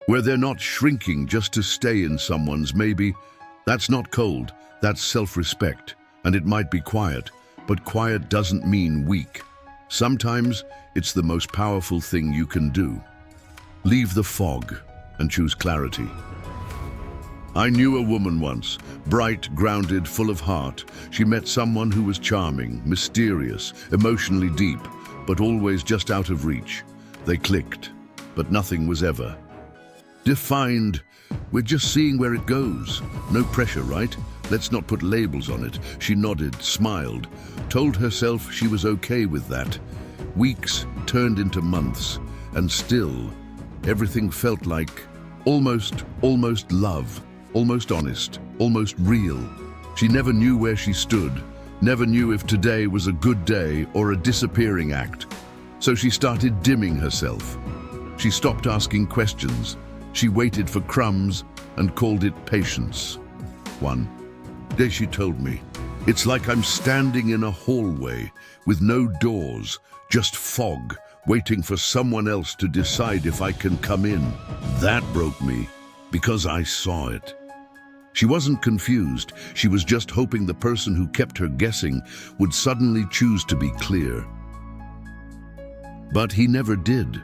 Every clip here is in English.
where they're not shrinking just to stay in someone's maybe. That's not cold, that's self-respect. And it might be quiet, but quiet doesn't mean weak. Sometimes it's the most powerful thing you can do. Leave the fog and choose clarity. I knew a woman once, bright, grounded, full of heart. She met someone who was charming, mysterious, emotionally deep, but always just out of reach. They clicked, but nothing was ever defined. We're just seeing where it goes. No pressure, right? Let's not put labels on it. She nodded, smiled, told herself she was okay with that. Weeks turned into months, and still, everything felt like almost love, almost honest, almost real. She never knew where she stood, never knew if today was a good day or a disappearing act. So she started dimming herself. She stopped asking questions. She waited for crumbs and called it patience. One day she told me, "It's like I'm standing in a hallway with no doors, just fog, waiting for someone else to decide if I can come in." That broke me because I saw it. She wasn't confused. She was just hoping the person who kept her guessing would suddenly choose to be clear. But he never did.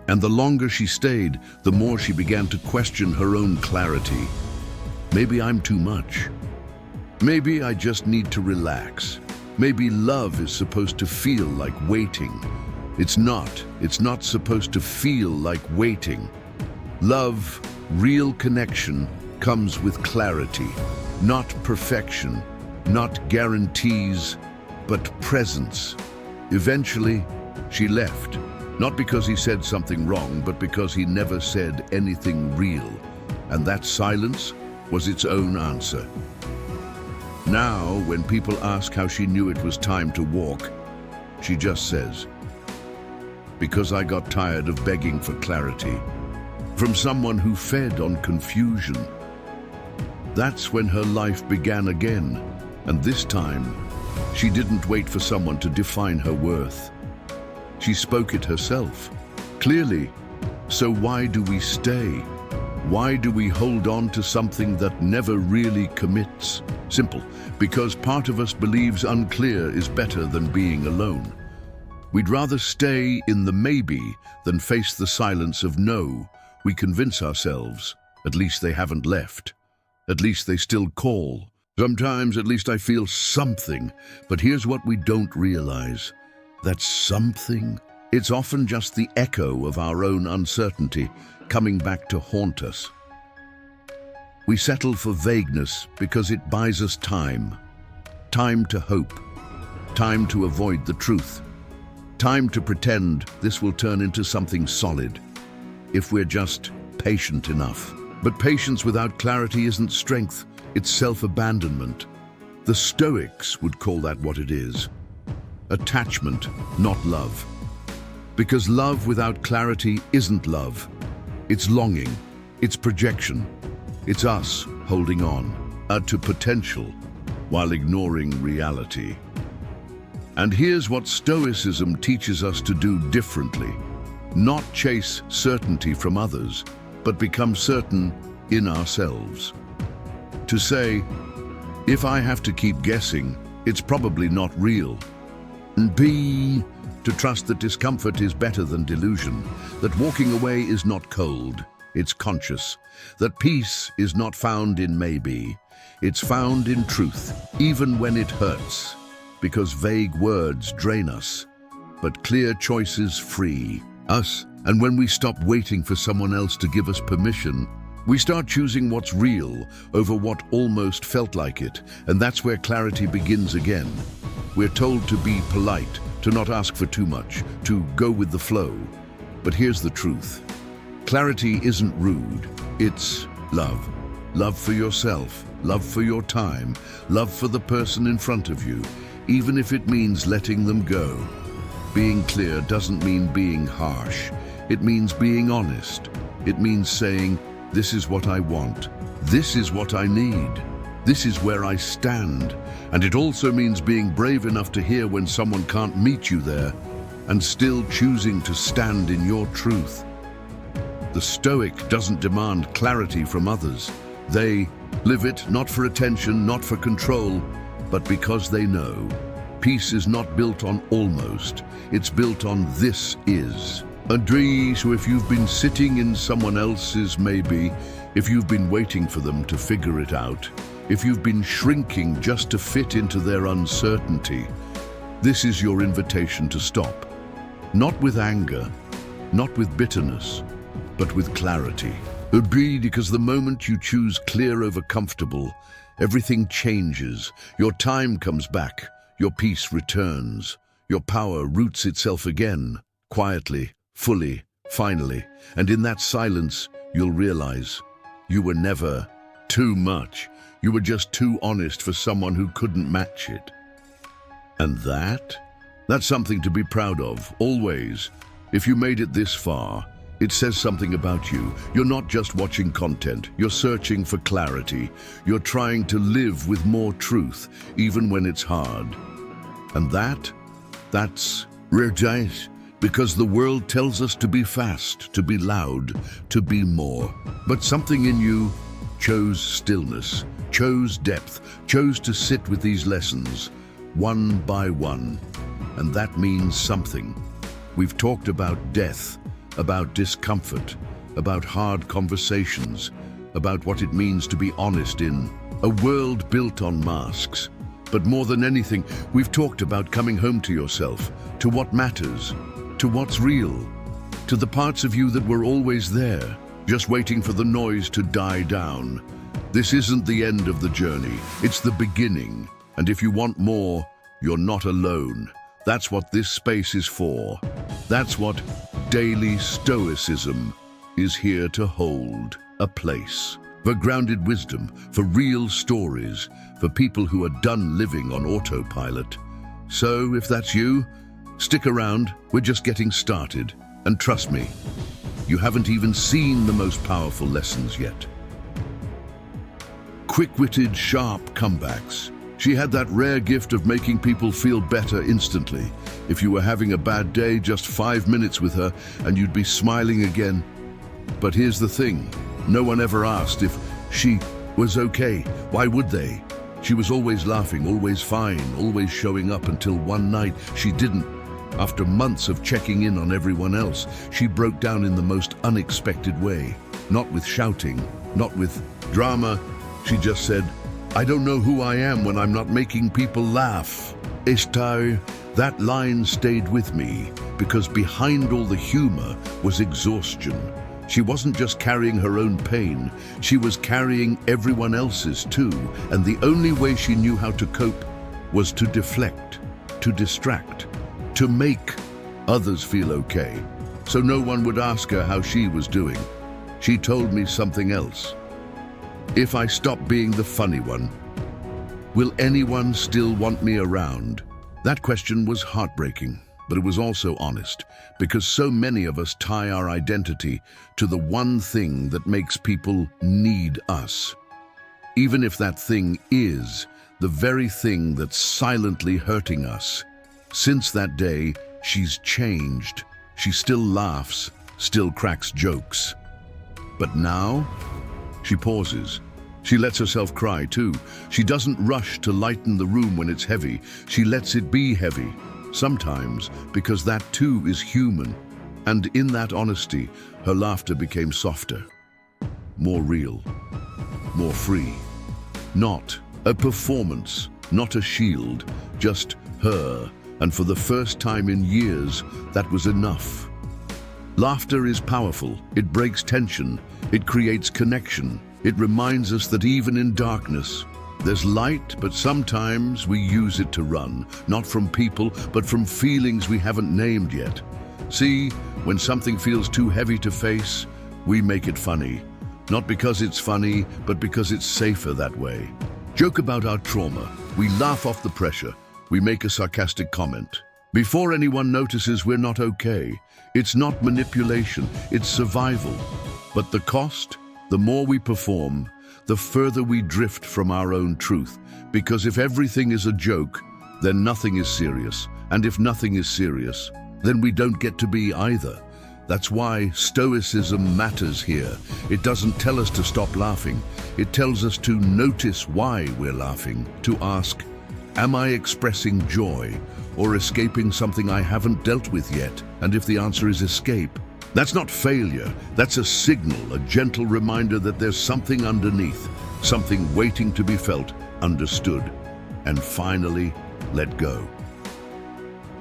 And the longer she stayed, the more she began to question her own clarity. Maybe I'm too much. Maybe I just need to relax. Maybe love is supposed to feel like waiting. It's not. It's not supposed to feel like waiting. Love, real connection, comes with clarity. Not perfection, not guarantees, but presence. Eventually, she left. Not because he said something wrong, but because he never said anything real. And that silence was its own answer. Now, when people ask how she knew it was time to walk, she just says, "Because I got tired of begging for clarity from someone who fed on confusion." That's when her life began again. And this time, she didn't wait for someone to define her worth. She spoke it herself, clearly. So why do we stay? Why do we hold on to something that never really commits? Simple, because part of us believes unclear is better than being alone. We'd rather stay in the maybe than face the silence of no. We convince ourselves, at least they haven't left. At least they still call. Sometimes at least I feel something, but here's what we don't realize. That something, it's often just the echo of our own uncertainty coming back to haunt us. We settle for vagueness because it buys us time. Time to hope. Time to avoid the truth. Time to pretend this will turn into something solid, if we're just patient enough. But patience without clarity isn't strength, it's self-abandonment. The Stoics would call that what it is. Attachment, not love. Because love without clarity isn't love. It's longing, it's projection. It's us holding on to potential while ignoring reality. And here's what Stoicism teaches us to do differently. Not chase certainty from others, but become certain in ourselves. To say, if I have to keep guessing, it's probably not real. And B, to trust that discomfort is better than delusion, that walking away is not cold, it's conscious, that peace is not found in maybe, it's found in truth, even when it hurts, because vague words drain us, but clear choices free us. And when we stop waiting for someone else to give us permission, we start choosing what's real over what almost felt like it, and that's where clarity begins again. We're told to be polite, to not ask for too much, to go with the flow. But here's the truth. Clarity isn't rude, it's love. Love for yourself, love for your time, love for the person in front of you, even if it means letting them go. Being clear doesn't mean being harsh. It means being honest. It means saying, this is what I want. This is what I need. This is where I stand. And it also means being brave enough to hear when someone can't meet you there and still choosing to stand in your truth. The Stoic doesn't demand clarity from others. They live it not for attention, not for control, but because they know. Peace is not built on almost, it's built on this is. So if you've been sitting in someone else's maybe, if you've been waiting for them to figure it out, if you've been shrinking just to fit into their uncertainty, this is your invitation to stop. Not with anger, not with bitterness, but with clarity. Because the moment you choose clear over comfortable, everything changes. Your time comes back, your peace returns, your power roots itself again, quietly, fully, finally. And in that silence, you'll realize you were never too much. You were just too honest for someone who couldn't match it. And that's something to be proud of, always. If you made it this far, it says something about you. You're not just watching content, you're searching for clarity. You're trying to live with more truth, even when it's hard. And that's rare, because the world tells us to be fast, to be loud, to be more. But something in you chose stillness, chose depth, chose to sit with these lessons, one by one. And that means something. We've talked about death, about discomfort, about hard conversations, about what it means to be honest in a world built on masks. But more than anything, we've talked about coming home to yourself, to what matters, to what's real, to the parts of you that were always there, just waiting for the noise to die down. This isn't the end of the journey, it's the beginning. And if you want more, you're not alone. That's what this space is for. That's what daily Stoicism is here to hold, a place for grounded wisdom, for real stories, for people who are done living on autopilot. So if that's you, stick around, we're just getting started. And trust me, you haven't even seen the most powerful lessons yet. Quick-witted, sharp comebacks. She had that rare gift of making people feel better instantly. If you were having a bad day, just 5 minutes with her and you'd be smiling again. But here's the thing, no one ever asked if she was okay. Why would they? She was always laughing, always fine, always showing up until one night she didn't. After months of checking in on everyone else, she broke down in the most unexpected way. Not with shouting, not with drama. She just said, "I don't know who I am when I'm not making people laugh." That line stayed with me because behind all the humor was exhaustion. She wasn't just carrying her own pain, she was carrying everyone else's too, and the only way she knew how to cope was to deflect, to distract, to make others feel okay. So no one would ask her how she was doing. She told me something else. If I stop being the funny one, will anyone still want me around? That question was heartbreaking, but it was also honest, because so many of us tie our identity to the one thing that makes people need us. Even if that thing is the very thing that's silently hurting us. Since that day, she's changed. She still laughs, still cracks jokes. But now, she pauses. She lets herself cry too. She doesn't rush to lighten the room when it's heavy. She lets it be heavy, sometimes because that too is human. And in that honesty, her laughter became softer, more real, more free. Not a performance, not a shield, just her. And for the first time in years, that was enough. Laughter is powerful. It breaks tension. It creates connection. It reminds us that even in darkness, there's light, but sometimes we use it to run, not from people, but from feelings we haven't named yet. See, when something feels too heavy to face, we make it funny. Not because it's funny, but because it's safer that way. Joke about our trauma. We laugh off the pressure. We make a sarcastic comment. Before anyone notices we're not okay. It's not manipulation, it's survival. But the cost? The more we perform, the further we drift from our own truth. Because if everything is a joke, then nothing is serious. And if nothing is serious, then we don't get to be either. That's why Stoicism matters here. It doesn't tell us to stop laughing. It tells us to notice why we're laughing, to ask, am I expressing joy or escaping something I haven't dealt with yet? And if the answer is escape, that's not failure. That's a signal, a gentle reminder that there's something underneath, something waiting to be felt, understood, and finally let go.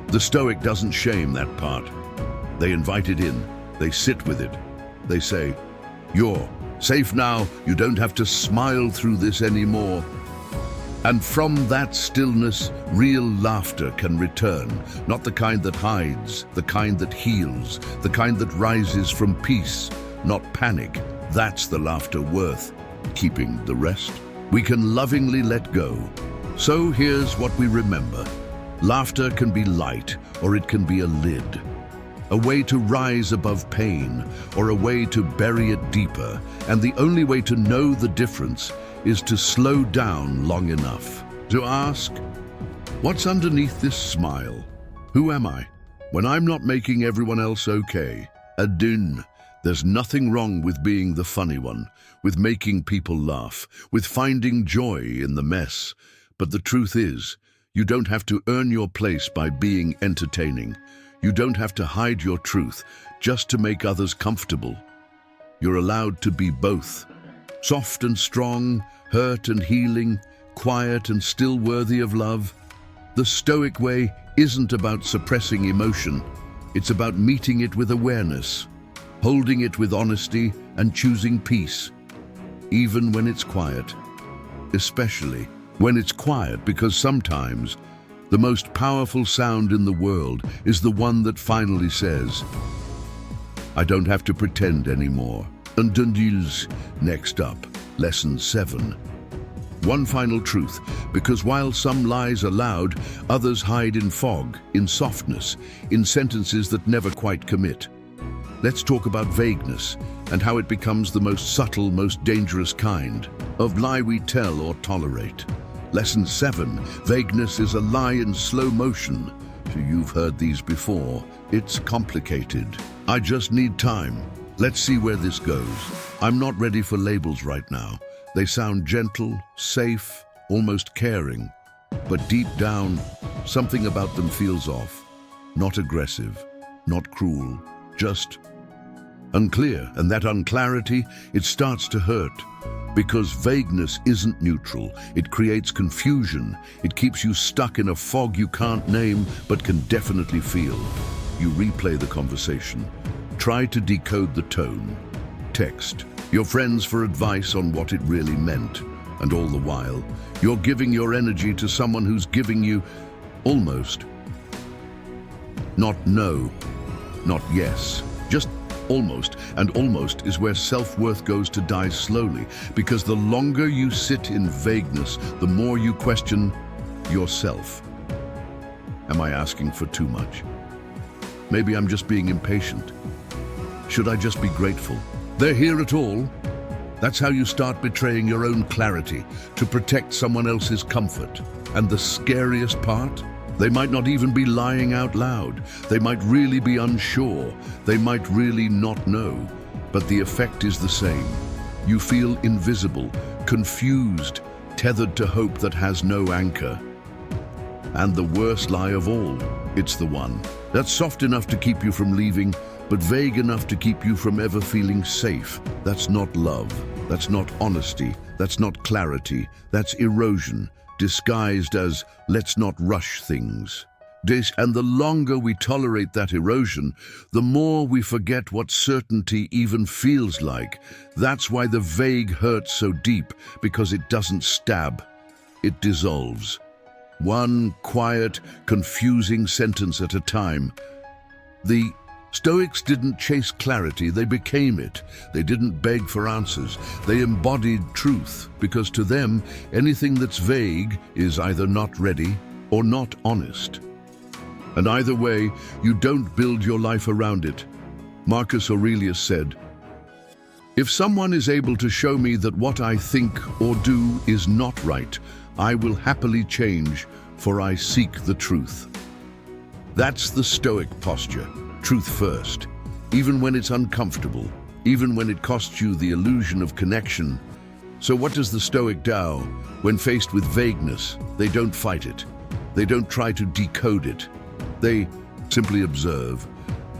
The Stoic doesn't shame that part. They invite it in. They sit with it. They say, you're safe now. You don't have to smile through this anymore. And from that stillness, real laughter can return. Not the kind that hides, the kind that heals, the kind that rises from peace, not panic. That's the laughter worth keeping. The rest we can lovingly let go. So here's what we remember. Laughter can be light, or it can be a lid. A way to rise above pain, or a way to bury it deeper. And the only way to know the difference is to slow down long enough to ask, what's underneath this smile? Who am I when I'm not making everyone else okay? Adun. There's nothing wrong with being the funny one, with making people laugh, with finding joy in the mess. But the truth is, you don't have to earn your place by being entertaining. You don't have to hide your truth just to make others comfortable. You're allowed to be both. Soft and strong, hurt and healing, quiet and still worthy of love. The Stoic way isn't about suppressing emotion. It's about meeting it with awareness, holding it with honesty and choosing peace, even when it's quiet. Especially when it's quiet, because sometimes the most powerful sound in the world is the one that finally says, I don't have to pretend anymore. And next up, lesson 7. One final truth, because while some lies are loud, others hide in fog, in softness, in sentences that never quite commit. Let's talk about vagueness and how it becomes the most subtle, most dangerous kind of lie we tell or tolerate. Lesson 7, vagueness is a lie in slow motion. You've heard these before. It's complicated. I just need time. Let's see where this goes. I'm not ready for labels right now. They sound gentle, safe, almost caring. But deep down, something about them feels off. Not aggressive, not cruel, just unclear. And that unclarity, it starts to hurt. Because vagueness isn't neutral. It creates confusion. It keeps you stuck in a fog you can't name, but can definitely feel. You replay the conversation. Try to decode the tone. Text your friends for advice on what it really meant. And all the while, you're giving your energy to someone who's giving you almost. Not no, not yes, just almost. And almost is where self-worth goes to die slowly, because the longer you sit in vagueness, the more you question yourself. Am I asking for too much? Maybe I'm just being impatient. Should I just be grateful? They're here at all? That's how you start betraying your own clarity to protect someone else's comfort. And the scariest part? They might not even be lying out loud. They might really be unsure. They might really not know. But the effect is the same. You feel invisible, confused, tethered to hope that has no anchor. And the worst lie of all, it's the one that's soft enough to keep you from leaving, but vague enough to keep you from ever feeling safe. That's not love. That's not honesty. That's not clarity. That's erosion, disguised as let's not rush things. And the longer we tolerate that erosion, the more we forget what certainty even feels like. That's why the vague hurts so deep, because it doesn't stab, it dissolves. One quiet, confusing sentence at a time. The Stoics didn't chase clarity, they became it. They didn't beg for answers. They embodied truth, because to them, anything that's vague is either not ready or not honest. And either way, you don't build your life around it. Marcus Aurelius said, "If someone is able to show me that what I think or do is not right, I will happily change, for I seek the truth." That's the Stoic posture. Truth first, even when it's uncomfortable, even when it costs you the illusion of connection. So what does the Stoic do? When faced with vagueness, they don't fight it. They don't try to decode it. They simply observe.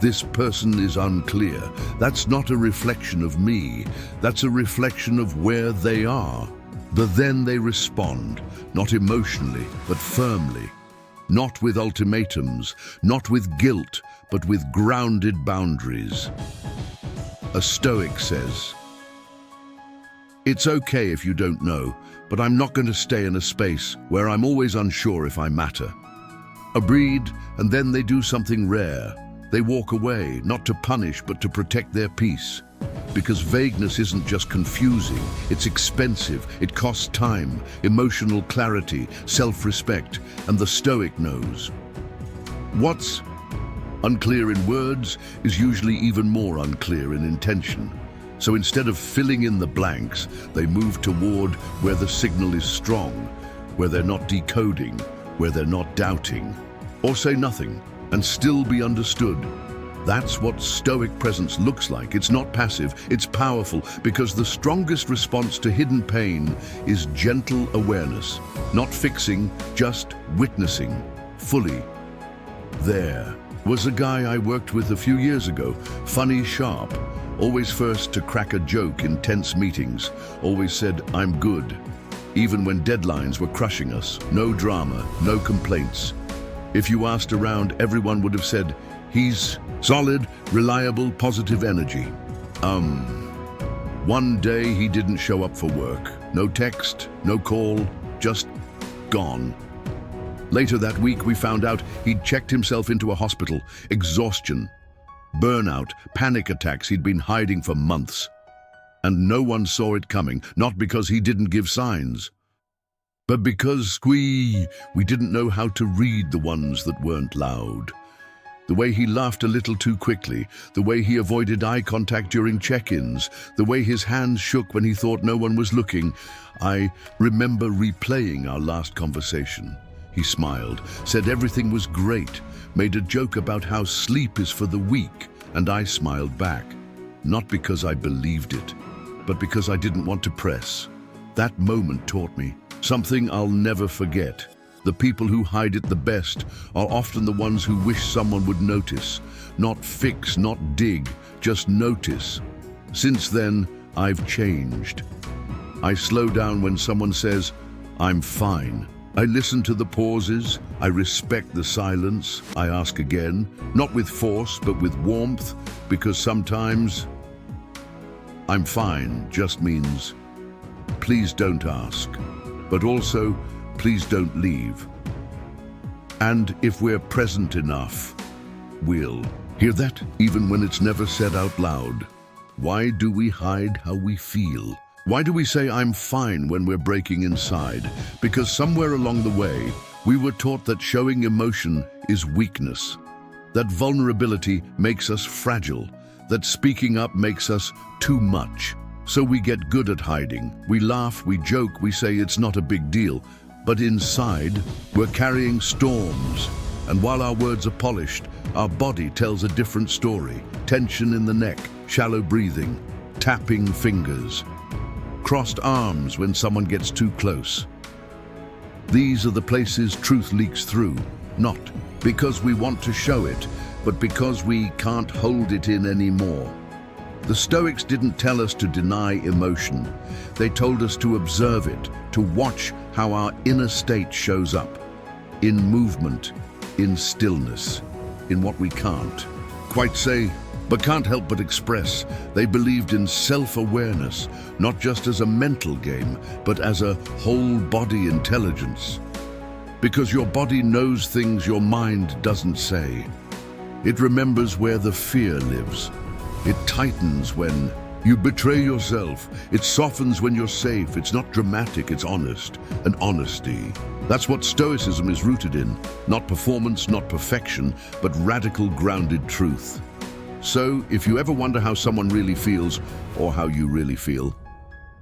This person is unclear. That's not a reflection of me. That's a reflection of where they are. But then they respond, not emotionally, but firmly. Not with ultimatums, not with guilt, but with grounded boundaries. A Stoic says, "It's okay if you don't know, but I'm not going to stay in a space where I'm always unsure if I matter." Agreed, and then they do something rare. They walk away, not to punish, but to protect their peace. Because vagueness isn't just confusing, it's expensive, it costs time, emotional clarity, self-respect, and the Stoic knows. What's unclear in words is usually even more unclear in intention. So instead of filling in the blanks, they move toward where the signal is strong, where they're not decoding, where they're not doubting, or say nothing and still be understood. That's what Stoic presence looks like. It's not passive, it's powerful, because the strongest response to hidden pain is gentle awareness, not fixing, just witnessing, fully. There was a guy I worked with a few years ago, funny, sharp, always first to crack a joke in tense meetings, always said, "I'm good," even when deadlines were crushing us. No drama, no complaints. If you asked around, everyone would have said, "He's solid, reliable, positive energy." One day he didn't show up for work. No text, no call, just gone. Later that week we found out he'd checked himself into a hospital. Exhaustion, burnout, panic attacks he'd been hiding for months. And no one saw it coming, not because he didn't give signs, but because we didn't know how to read the ones that weren't loud. The way he laughed a little too quickly, the way he avoided eye contact during check-ins, the way his hands shook when he thought no one was looking. I remember replaying our last conversation. He smiled, said everything was great, made a joke about how sleep is for the weak, and I smiled back. Not because I believed it, but because I didn't want to press. That moment taught me something I'll never forget. The people who hide it the best are often the ones who wish someone would notice. Not fix, not dig, just notice. Since then, I've changed. I slow down when someone says, "I'm fine." I listen to the pauses, I respect the silence, I ask again, not with force, but with warmth, because sometimes "I'm fine" just means, please don't ask, but also, please don't leave. And if we're present enough, we'll hear that, even when it's never said out loud. Why do we hide how we feel? Why do we say "I'm fine" when we're breaking inside? Because somewhere along the way, we were taught that showing emotion is weakness, that vulnerability makes us fragile, that speaking up makes us too much. So we get good at hiding. We laugh, we joke, we say it's not a big deal. But inside, we're carrying storms. And while our words are polished, our body tells a different story. Tension in the neck, shallow breathing, tapping fingers, crossed arms when someone gets too close. These are the places truth leaks through, not because we want to show it, but because we can't hold it in anymore. The Stoics didn't tell us to deny emotion. They told us to observe it, to watch how our inner state shows up. In movement, in stillness, in what we can't quite say, but can't help but express. They believed in self-awareness, not just as a mental game, but as a whole-body intelligence. Because your body knows things your mind doesn't say. It remembers where the fear lives. It tightens when you betray yourself. It softens when you're safe. It's not dramatic, it's honest. And honesty, that's what Stoicism is rooted in. Not performance, not perfection, but radical, grounded truth. So, if you ever wonder how someone really feels, or how you really feel,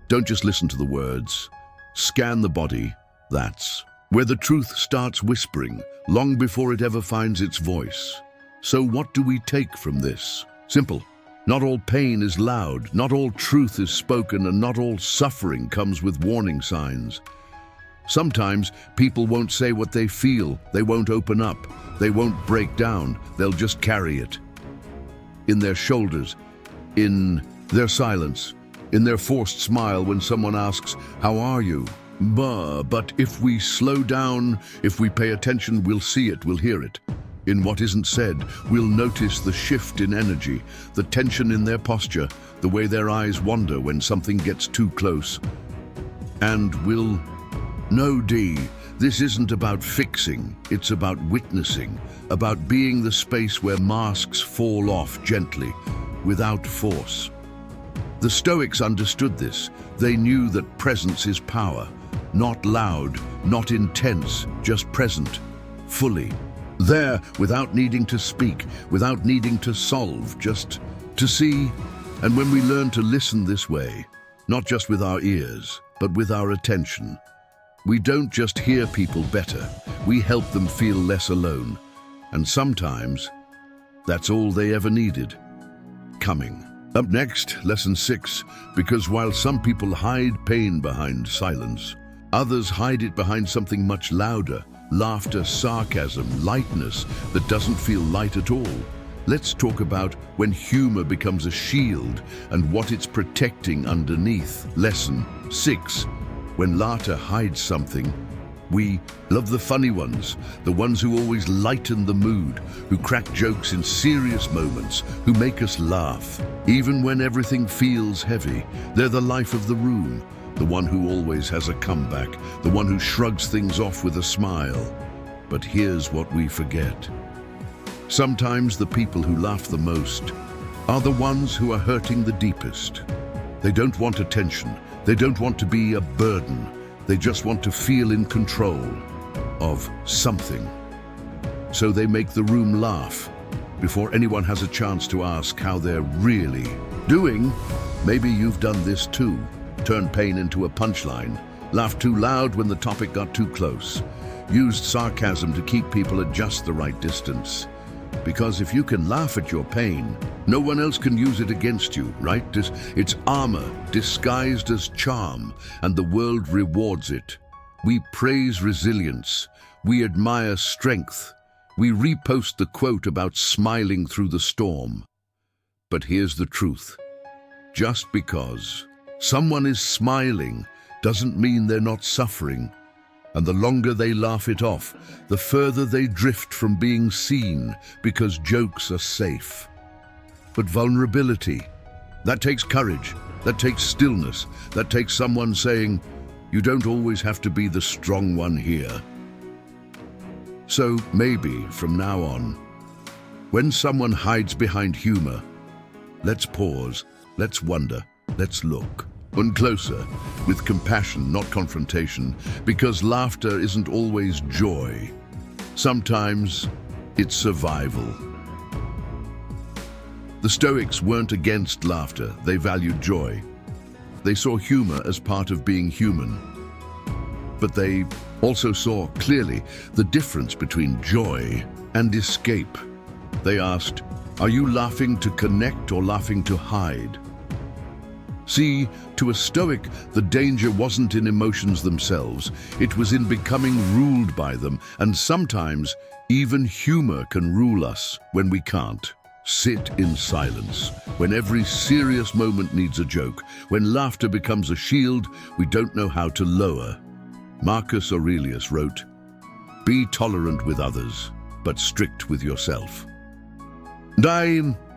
don't just listen to the words. Scan the body. That's where the truth starts whispering, long before it ever finds its voice. So what do we take from this? Simple. Not all pain is loud, not all truth is spoken, and not all suffering comes with warning signs. Sometimes people won't say what they feel, they won't open up, they won't break down, they'll just carry it. In their shoulders, in their silence, in their forced smile when someone asks, "How are you?" But if we slow down, if we pay attention, we'll see it, we'll hear it. In what isn't said, we'll notice the shift in energy, the tension in their posture, the way their eyes wander when something gets too close. And we'll know, this isn't about fixing, it's about witnessing, about being the space where masks fall off gently, without force. The Stoics understood this. They knew that presence is power, not loud, not intense, just present, fully. There, without needing to speak, without needing to solve, just to see. And when we learn to listen this way, not just with our ears, but with our attention, we don't just hear people better, we help them feel less alone. And sometimes, that's all they ever needed. Coming. Up next, lesson 6, because while some people hide pain behind silence, others hide it behind something much louder. Laughter, sarcasm, lightness that doesn't feel light at all. Let's talk about when humor becomes a shield and what it's protecting underneath. Lesson 6. When laughter hides something, we love the funny ones, the ones who always lighten the mood, who crack jokes in serious moments, who make us laugh. Even when everything feels heavy, they're the life of the room. The one who always has a comeback, the one who shrugs things off with a smile. But here's what we forget. Sometimes the people who laugh the most are the ones who are hurting the deepest. They don't want attention. They don't want to be a burden. They just want to feel in control of something. So they make the room laugh before anyone has a chance to ask how they're really doing. Maybe you've done this too. Turned pain into a punchline, laughed too loud when the topic got too close, used sarcasm to keep people at just the right distance. Because if you can laugh at your pain, no one else can use it against you, right? It's armor disguised as charm, and the world rewards it. We praise resilience. We admire strength. We repost the quote about smiling through the storm. But here's the truth. Just because someone is smiling doesn't mean they're not suffering. And the longer they laugh it off, the further they drift from being seen, because jokes are safe. But vulnerability, that takes courage, that takes stillness, that takes someone saying, "You don't always have to be the strong one here." So maybe from now on, when someone hides behind humor, let's pause, let's wonder, let's look. And closer, with compassion, not confrontation, because laughter isn't always joy. Sometimes it's survival. The Stoics weren't against laughter, they valued joy. They saw humor as part of being human. But they also saw clearly the difference between joy and escape. They asked, are you laughing to connect or laughing to hide? See, to a Stoic, the danger wasn't in emotions themselves, it was in becoming ruled by them, and sometimes even humor can rule us when we can't. Sit in silence, when every serious moment needs a joke, when laughter becomes a shield we don't know how to lower. Marcus Aurelius wrote, "Be tolerant with others, but strict with yourself."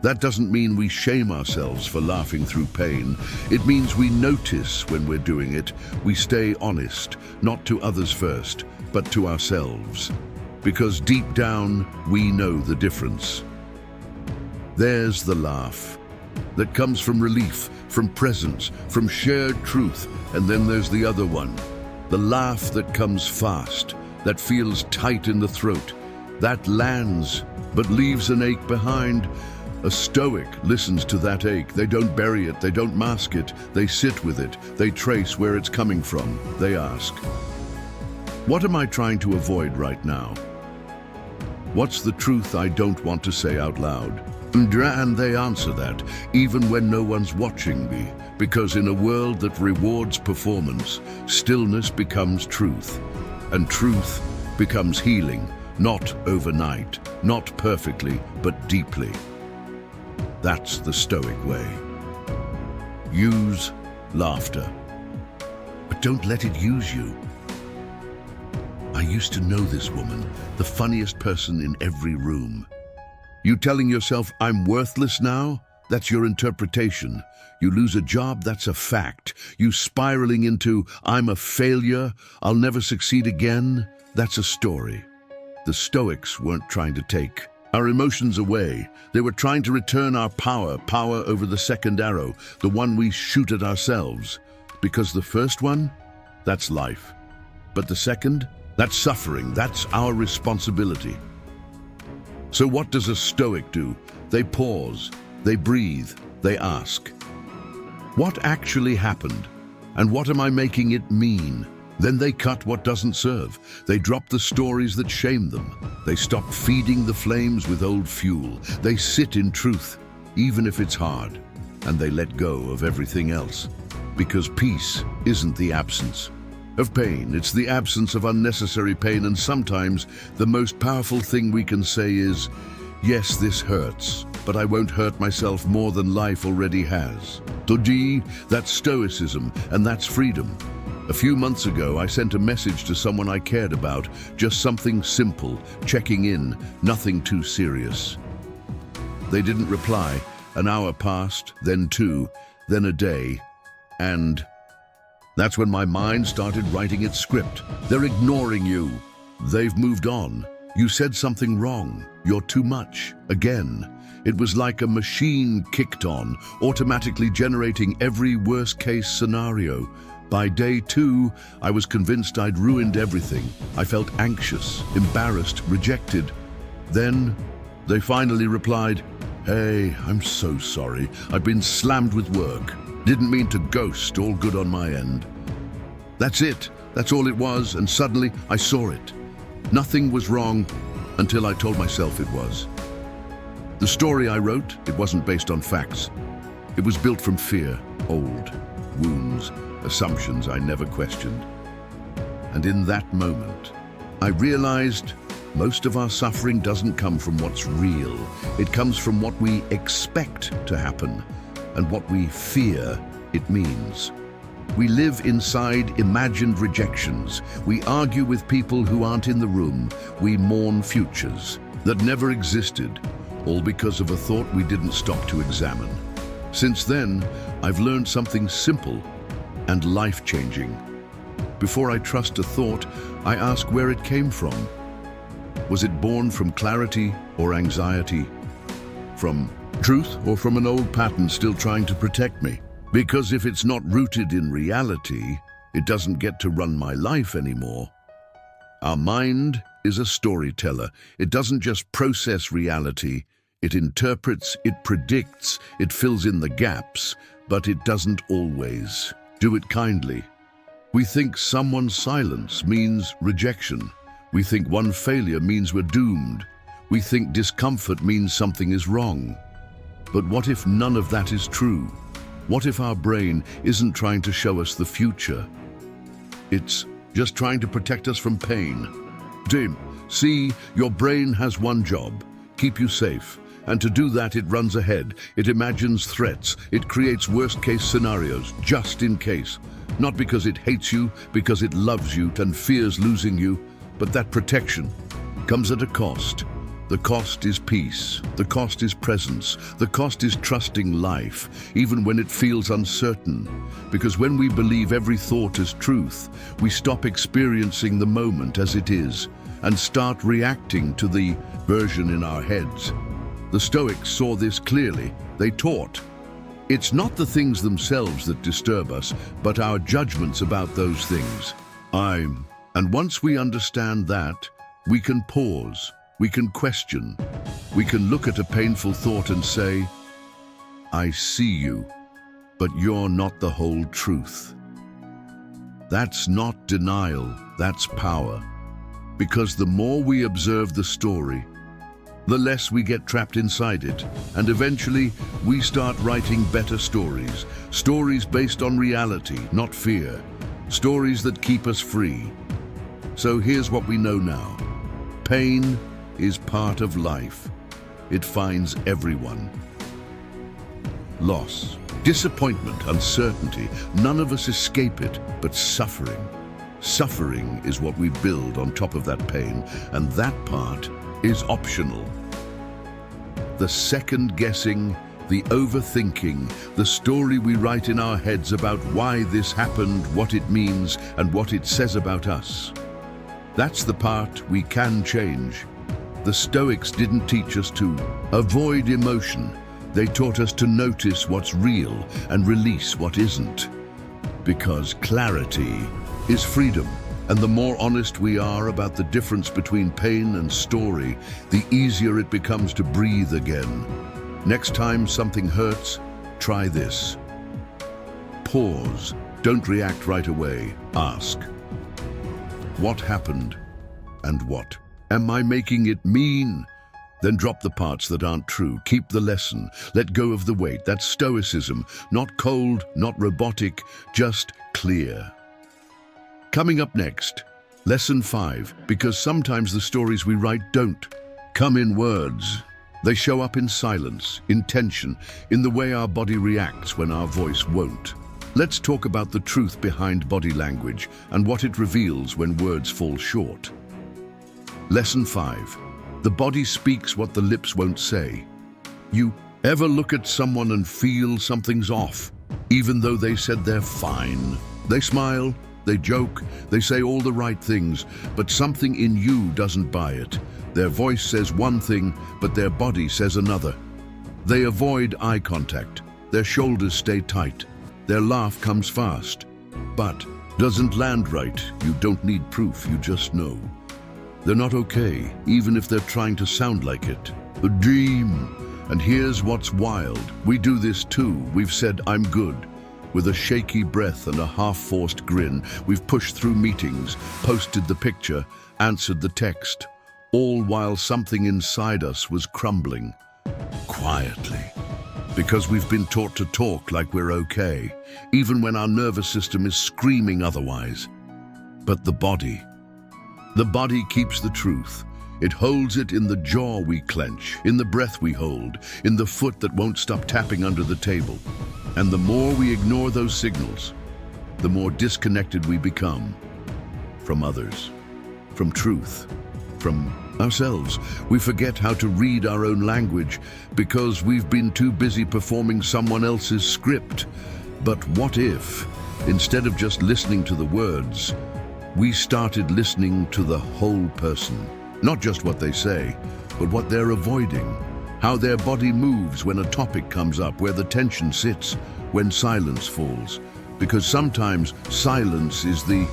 That doesn't mean we shame ourselves for laughing through pain. It means we notice when we're doing it. We stay honest, not to others first, but to ourselves. Because deep down, we know the difference. There's the laugh that comes from relief, from presence, from shared truth. And then there's the other one, the laugh that comes fast, that feels tight in the throat, that lands, but leaves an ache behind. A Stoic listens to that ache. They don't bury it, they don't mask it, they sit with it, they trace where it's coming from. They ask, what am I trying to avoid right now? What's the truth I don't want to say out loud? And they answer that, even when no one's watching me, because in a world that rewards performance, stillness becomes truth, and truth becomes healing, not overnight, not perfectly, but deeply. That's the Stoic way. Use laughter, but don't let it use you. I used to know this woman, the funniest person in every room. You telling yourself, I'm worthless now? That's your interpretation. You lose a job, that's a fact. You spiraling into, I'm a failure, I'll never succeed again, that's a story. The Stoics weren't trying to take our emotions away. They were trying to return our power over the second arrow, the one we shoot at ourselves. Because the first one, that's life. But the second, that's suffering, that's our responsibility. So what does a Stoic do? They pause, they breathe, they ask, what actually happened? And what am I making it mean? Then they cut what doesn't serve. They drop the stories that shame them. They stop feeding the flames with old fuel. They sit in truth, even if it's hard. And they let go of everything else. Because peace isn't the absence of pain. It's the absence of unnecessary pain. And sometimes the most powerful thing we can say is, yes, this hurts, but I won't hurt myself more than life already has. Today, that's Stoicism, and that's freedom. A few months ago, I sent a message to someone I cared about, just something simple, checking in, nothing too serious. They didn't reply. An hour passed, then two, then a day, and that's when my mind started writing its script. They're ignoring you. They've moved on. You said something wrong. You're too much. Again. It was like a machine kicked on, automatically generating every worst-case scenario. By day two, I was convinced I'd ruined everything. I felt anxious, embarrassed, rejected. Then, they finally replied, "Hey, I'm so sorry. I've been slammed with work. Didn't mean to ghost, all good on my end." That's it. That's all it was, and suddenly I saw it. Nothing was wrong until I told myself it was. The story I wrote, it wasn't based on facts. It was built from fear, old wounds, assumptions I never questioned. And in that moment, I realized most of our suffering doesn't come from what's real. It comes from what we expect to happen and what we fear it means. We live inside imagined rejections. We argue with people who aren't in the room. We mourn futures that never existed, all because of a thought we didn't stop to examine. Since then, I've learned something simple and life-changing. Before I trust a thought, I ask where it came from. Was it born from clarity or anxiety? From truth or from an old pattern still trying to protect me? Because if it's not rooted in reality, it doesn't get to run my life anymore. Our mind is a storyteller. It doesn't just process reality. It interprets, it predicts, it fills in the gaps, but it doesn't always do it kindly. We think someone's silence means rejection. We think one failure means we're doomed. We think discomfort means something is wrong. But what if none of that is true? What if our brain isn't trying to show us the future? It's just trying to protect us from pain. Tim, see, your brain has one job: keep you safe. And to do that, it runs ahead. It imagines threats. It creates worst-case scenarios, just in case. Not because it hates you, because it loves you and fears losing you. But that protection comes at a cost. The cost is peace. The cost is presence. The cost is trusting life, even when it feels uncertain. Because when we believe every thought as truth, we stop experiencing the moment as it is and start reacting to the version in our heads. The Stoics saw this clearly. They taught, it's not the things themselves that disturb us, but our judgments about those things. And once we understand that, we can pause, we can question, we can look at a painful thought and say, I see you, but you're not the whole truth. That's not denial, that's power. Because the more we observe the story, the less we get trapped inside it. And eventually, we start writing better stories. Stories based on reality, not fear. Stories that keep us free. So here's what we know now. Pain is part of life. It finds everyone. Loss, disappointment, uncertainty. None of us escape it, but suffering. Suffering is what we build on top of that pain, and that part is optional. The second guessing, the overthinking, the story we write in our heads about why this happened, what it means, and what it says about us. That's the part we can change. The Stoics didn't teach us to avoid emotion. They taught us to notice what's real and release what isn't. Because clarity is freedom, and the more honest we are about the difference between pain and story, the easier it becomes to breathe again. Next time something hurts, try this. Pause. Don't react right away. Ask. What happened? And what? Am I making it mean? Then drop the parts that aren't true. Keep the lesson. Let go of the weight. That's Stoicism. Not cold, not robotic, just clear. Coming up next, Lesson 5, because sometimes the stories we write don't come in words. They show up in silence, in tension, in the way our body reacts when our voice won't. Let's talk about the truth behind body language and what it reveals when words fall short. Lesson 5. The body speaks what the lips won't say. You ever look at someone and feel something's off, even though they said they're fine? They smile, they joke, they say all the right things, but something in you doesn't buy it. Their voice says one thing, but their body says another. They avoid eye contact. Their shoulders stay tight. Their laugh comes fast, but doesn't land right. You don't need proof, you just know. They're not okay, even if they're trying to sound like it. A dream. And here's what's wild. We do this too. We've said, I'm good. With a shaky breath and a half-forced grin, we've pushed through meetings, posted the picture, answered the text, all while something inside us was crumbling. Quietly. Because we've been taught to talk like we're okay, even when our nervous system is screaming otherwise. But the body keeps the truth. It holds it in the jaw we clench, in the breath we hold, in the foot that won't stop tapping under the table. And the more we ignore those signals, the more disconnected we become from others, from truth, from ourselves. We forget how to read our own language because we've been too busy performing someone else's script. But what if, instead of just listening to the words, we started listening to the whole person? Not just what they say, but what they're avoiding. How their body moves when a topic comes up, where the tension sits, when silence falls. Because sometimes silence is the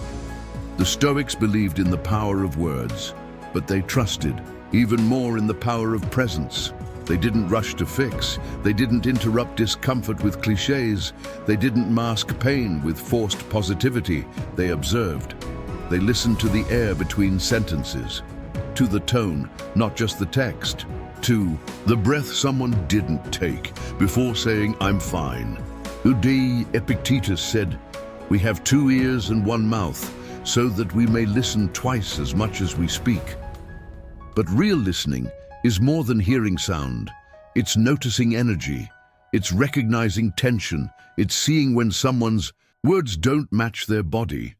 Stoics believed in the power of words, but they trusted even more in the power of presence. They didn't rush to fix. They didn't interrupt discomfort with cliches. They didn't mask pain with forced positivity. They observed. They listened to the air between sentences, to the tone, not just the text, to the breath someone didn't take before saying, I'm fine. Epictetus said, we have 2 ears and 1 mouth, so that we may listen twice as much as we speak. But real listening is more than hearing sound. It's noticing energy. It's recognizing tension. It's seeing when someone's words don't match their body.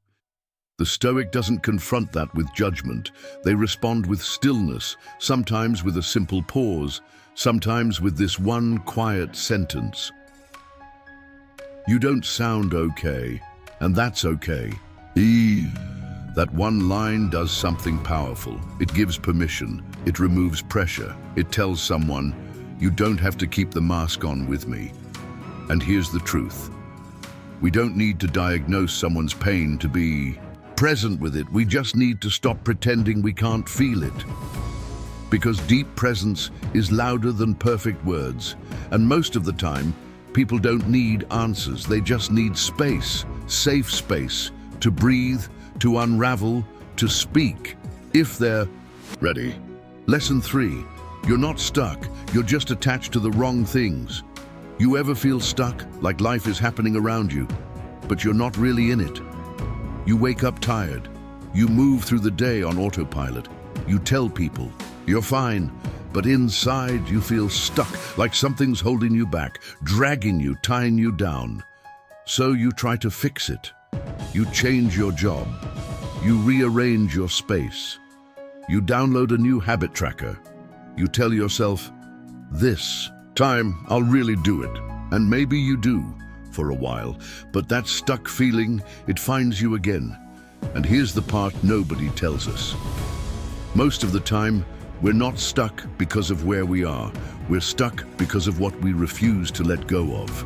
The Stoic doesn't confront that with judgment. They respond with stillness, sometimes with a simple pause, sometimes with this one quiet sentence. You don't sound okay, and that's okay. That one line does something powerful. It gives permission. It removes pressure. It tells someone, you don't have to keep the mask on with me. And here's the truth. We don't need to diagnose someone's pain to be present with it. We just need to stop pretending we can't feel it. Because deep presence is louder than perfect words. And most of the time, people don't need answers. They just need space, safe space, to breathe, to unravel, to speak, if they're ready. Lesson 3. You're not stuck, you're just attached to the wrong things. You ever feel stuck, like life is happening around you, but you're not really in it? You wake up tired. You move through the day on autopilot. You tell people, you're fine, but inside you feel stuck, like something's holding you back, dragging you, tying you down. So you try to fix it. You change your job. You rearrange your space. You download a new habit tracker. You tell yourself, this time I'll really do it. And maybe you do for a while, but that stuck feeling, it finds you again. And here's the part nobody tells us. Most of the time, we're not stuck because of where we are. We're stuck because of what we refuse to let go of.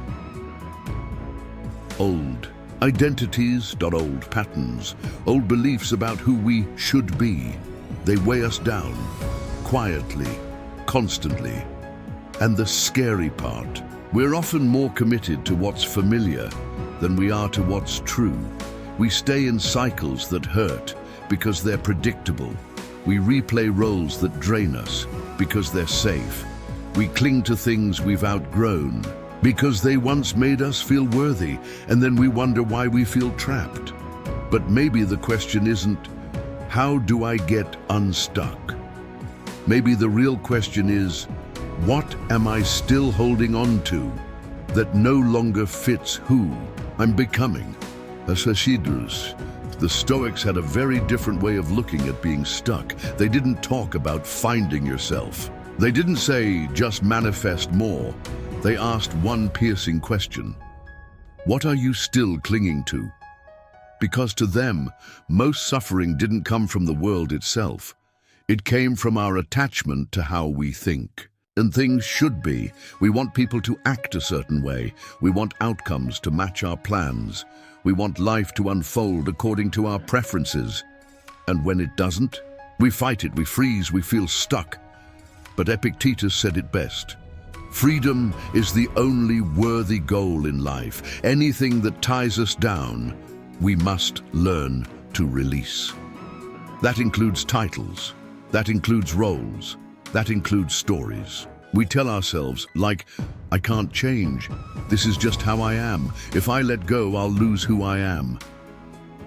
Old identities, old patterns, old beliefs about who we should be. They weigh us down, quietly, constantly. And the scary part, we're often more committed to what's familiar than we are to what's true. We stay in cycles that hurt because they're predictable. We replay roles that drain us because they're safe. We cling to things we've outgrown because they once made us feel worthy, and then we wonder why we feel trapped. But maybe the question isn't, how do I get unstuck? Maybe the real question is, what am I still holding on to that no longer fits who I'm becoming? As Stoicism, the Stoics had a very different way of looking at being stuck. They didn't talk about finding yourself. They didn't say, just manifest more. They asked one piercing question. What are you still clinging to? Because to them, most suffering didn't come from the world itself. It came from our attachment to how we think. And things should be. We want people to act a certain way. We want outcomes to match our plans. We want life to unfold according to our preferences. And when it doesn't, we fight it, we freeze, we feel stuck. But Epictetus said it best. Freedom is the only worthy goal in life. Anything that ties us down, we must learn to release. That includes titles. That includes roles. That includes stories. We tell ourselves, like, I can't change. This is just how I am. If I let go, I'll lose who I am.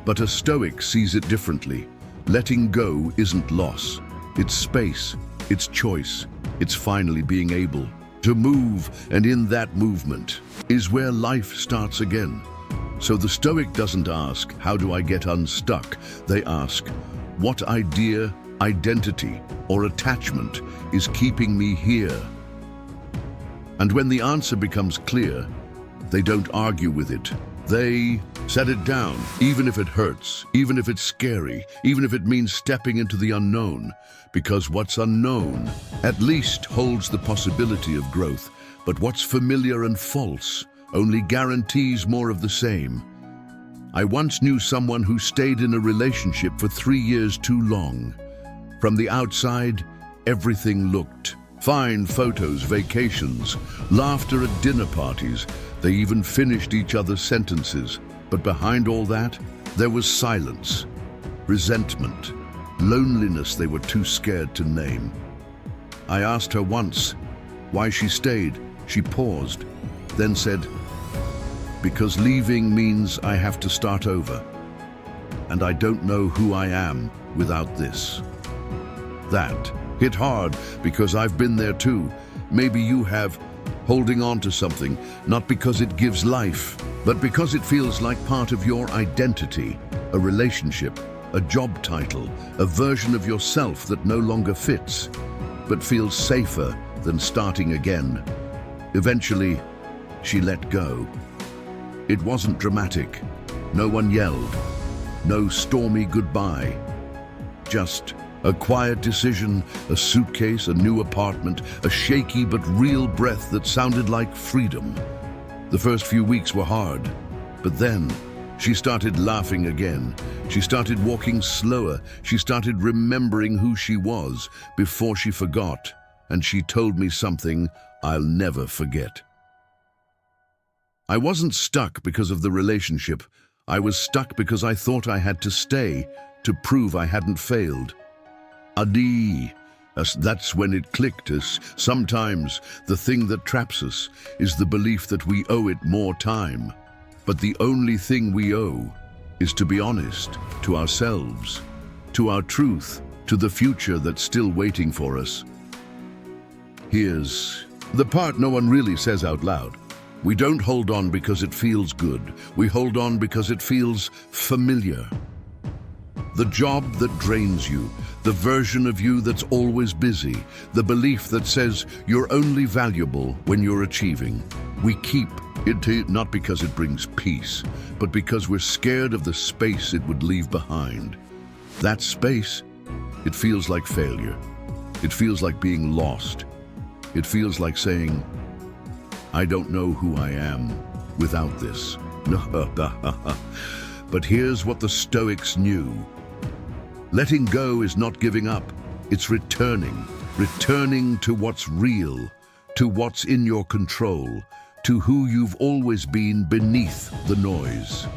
But a Stoic sees it differently. Letting go isn't loss. It's space. It's choice. It's finally being able to move, and in that movement is where life starts again. So the Stoic doesn't ask, how do I get unstuck? They ask, what idea, identity, or attachment is keeping me here? And when the answer becomes clear, they don't argue with it. They set it down, even if it hurts, even if it's scary, even if it means stepping into the unknown, because what's unknown at least holds the possibility of growth, but what's familiar and false only guarantees more of the same. I once knew someone who stayed in a relationship for 3 years too long. From the outside, everything looked fine: photos, vacations, laughter at dinner parties. They even finished each other's sentences. But behind all that, there was silence, resentment, loneliness they were too scared to name. I asked her once why she stayed. She paused, then said, because leaving means I have to start over. And I don't know who I am without this. That hit hard because I've been there too. Maybe you have, holding on to something, not because it gives life, but because it feels like part of your identity, a relationship, a job title, a version of yourself that no longer fits, but feels safer than starting again. Eventually, she let go. It wasn't dramatic. No one yelled. No stormy goodbye. Just a quiet decision, a suitcase, a new apartment, a shaky but real breath that sounded like freedom. The first few weeks were hard, but then she started laughing again. She started walking slower. She started remembering who she was before she forgot, and she told me something I'll never forget. I wasn't stuck because of the relationship. I was stuck because I thought I had to stay to prove I hadn't failed. Adi, That's when it clicked us. Sometimes the thing that traps us is the belief that we owe it more time. But the only thing we owe is to be honest to ourselves, to our truth, to the future that's still waiting for us. Here's the part no one really says out loud. We don't hold on because it feels good. We hold on because it feels familiar. The job that drains you, the version of you that's always busy, the belief that says you're only valuable when you're achieving. We keep it not because it brings peace, but because we're scared of the space it would leave behind. That space, it feels like failure. It feels like being lost. It feels like saying, I don't know who I am without this. But here's what the Stoics knew. Letting go is not giving up. It's returning to what's real, to what's in your control, to who you've always been beneath the noise.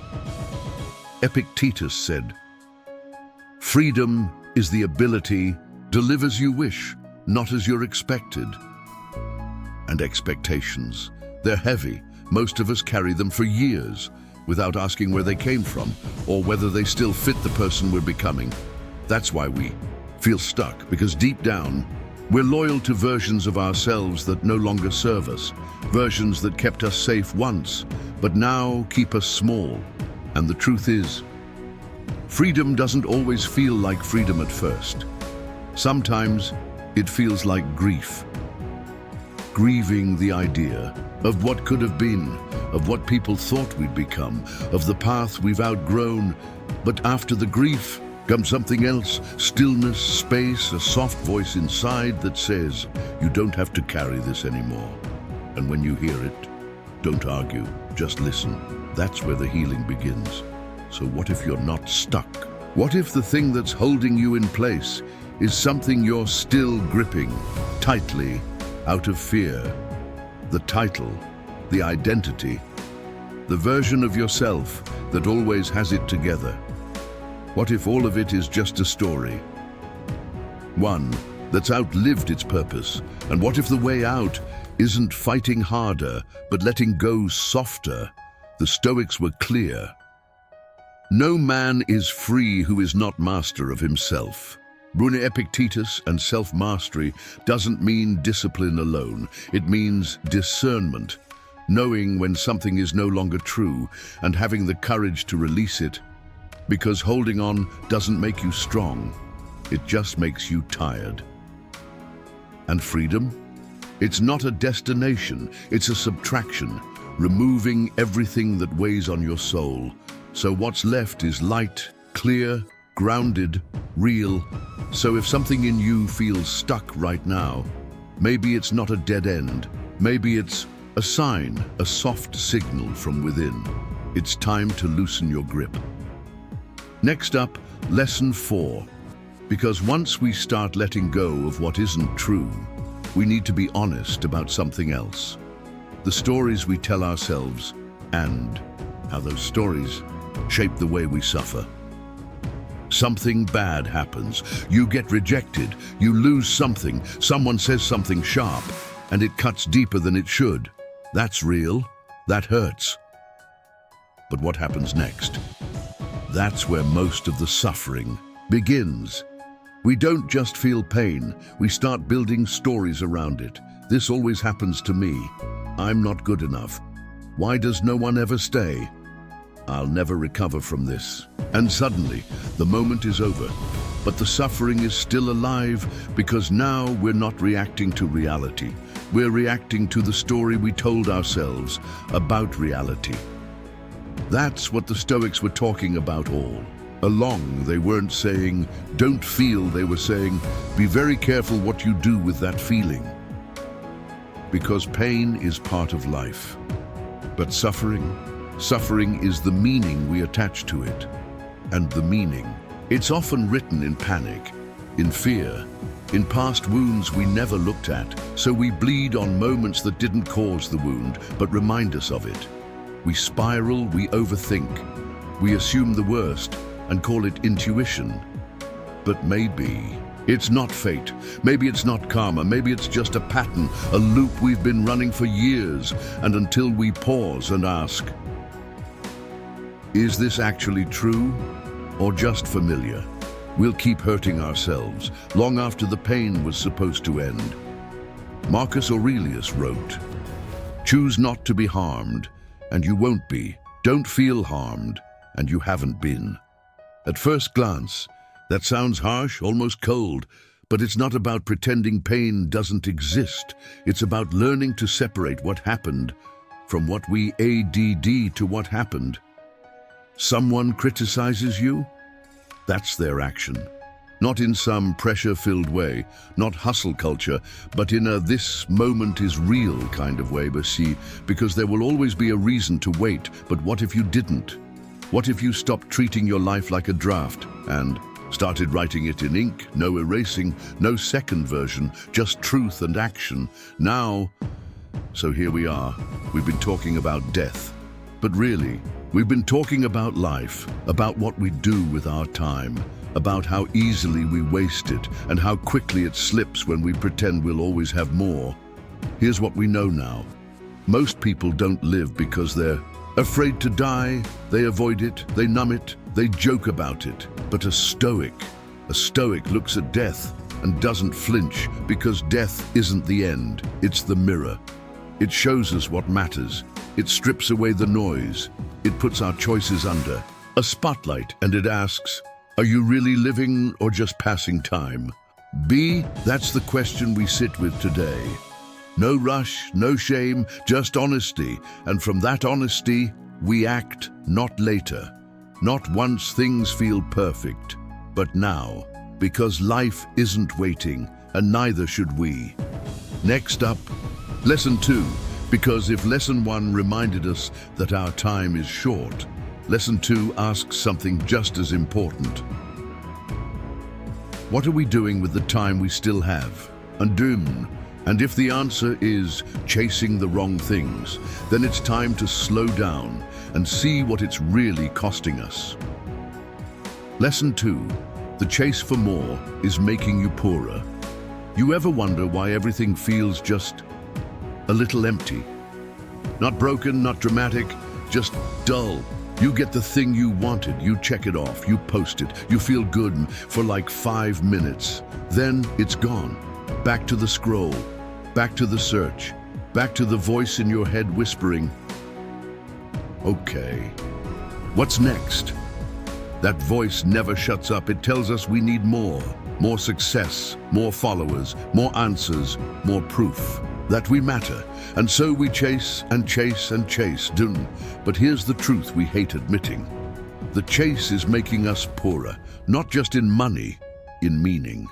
Epictetus said, freedom is the ability to live as you wish, not as you're expected. And expectations, they're heavy. Most of us carry them for years without asking where they came from or whether they still fit the person we're becoming. That's why we feel stuck, because deep down, we're loyal to versions of ourselves that no longer serve us, versions that kept us safe once, but now keep us small. And the truth is, freedom doesn't always feel like freedom at first. Sometimes it feels like grief. Grieving the idea of what could have been, of what people thought we'd become, of the path we've outgrown. But after the grief comes something else, stillness, space, a soft voice inside that says, you don't have to carry this anymore. And when you hear it, don't argue, just listen. That's where the healing begins. So what if you're not stuck? What if the thing that's holding you in place is something you're still gripping tightly out of fear? The title, the identity, the version of yourself that always has it together. What if all of it is just a story? One that's outlived its purpose. And what if the way out isn't fighting harder, but letting go softer? The Stoics were clear. No man is free who is not master of himself. Brune Epictetus and self-mastery doesn't mean discipline alone. It means discernment, knowing when something is no longer true and having the courage to release it. Because holding on doesn't make you strong, it just makes you tired. And freedom? It's not a destination, it's a subtraction, removing everything that weighs on your soul. So what's left is light, clear, grounded, real. So if something in you feels stuck right now, maybe it's not a dead end. Maybe it's a sign, a soft signal from within. It's time to loosen your grip. Next up, lesson 4. Because once we start letting go of what isn't true, we need to be honest about something else. The stories we tell ourselves and how those stories shape the way we suffer. Something bad happens. You get rejected. You lose something. Someone says something sharp, and it cuts deeper than it should. That's real. That hurts. But what happens next? That's where most of the suffering begins. We don't just feel pain, we start building stories around it. This always happens to me. I'm not good enough. Why does no one ever stay? I'll never recover from this. And suddenly, the moment is over. But the suffering is still alive because now we're not reacting to reality. We're reacting to the story we told ourselves about reality. That's what the Stoics were talking about all along. They weren't saying, don't feel. They were saying, be very careful what you do with that feeling. Because pain is part of life. But suffering is the meaning we attach to it. And the meaning, it's often written in panic, in fear, in past wounds we never looked at. So we bleed on moments that didn't cause the wound, but remind us of it. We spiral, we overthink, we assume the worst and call it intuition. But maybe It's not fate. Maybe it's not karma. Maybe it's just a pattern, a loop we've been running for years. And until we pause and ask, is this actually true or just familiar? We'll keep hurting ourselves long after the pain was supposed to end. Marcus Aurelius wrote, "Choose not to be harmed, and you won't be. Don't feel harmed, and you haven't been." At first glance, that sounds harsh, almost cold, but it's not about pretending pain doesn't exist. It's about learning to separate what happened from what we add to what happened. Someone criticizes you? That's their action. Not in some pressure-filled way, not hustle culture, but in a "this moment is real" kind of way, because there will always be a reason to wait. But what if you didn't? What if you stopped treating your life like a draft and started writing it in ink? No erasing, no second version, just truth and action. Now, so here we are. We've been talking about death. But really, we've been talking about life, about what we do with our time, about how easily we waste it and how quickly it slips when we pretend we'll always have more. Here's what we know now. Most people don't live because they're afraid to die. They avoid it, they numb it, they joke about it. But a stoic looks at death and doesn't flinch, because death isn't the end, it's the mirror. It shows us what matters. It strips away the noise. It puts our choices under a spotlight, and it asks, are you really living or just passing time? That's the question we sit with today. No rush, no shame, just honesty. And from that honesty, we act, not later. Not once things feel perfect, but now. Because life isn't waiting, and neither should we. Next up, Lesson 2. Because if Lesson 1 reminded us that our time is short, Lesson 2 asks something just as important. What are we doing with the time we still have? And if the answer is chasing the wrong things, then it's time to slow down and see what it's really costing us. Lesson 2. The chase for more is making you poorer. You ever wonder why everything feels just a little empty? Not broken, not dramatic, just dull. You get the thing you wanted, you check it off, you post it, you feel good for like 5 minutes. Then it's gone. Back to the scroll, back to the search, back to the voice in your head whispering, okay, what's next? That voice never shuts up. It tells us we need more success, more followers, more answers, more proof that we matter. And so we chase and chase and chase. But here's the truth we hate admitting. The chase is making us poorer, not just in money, in meaning.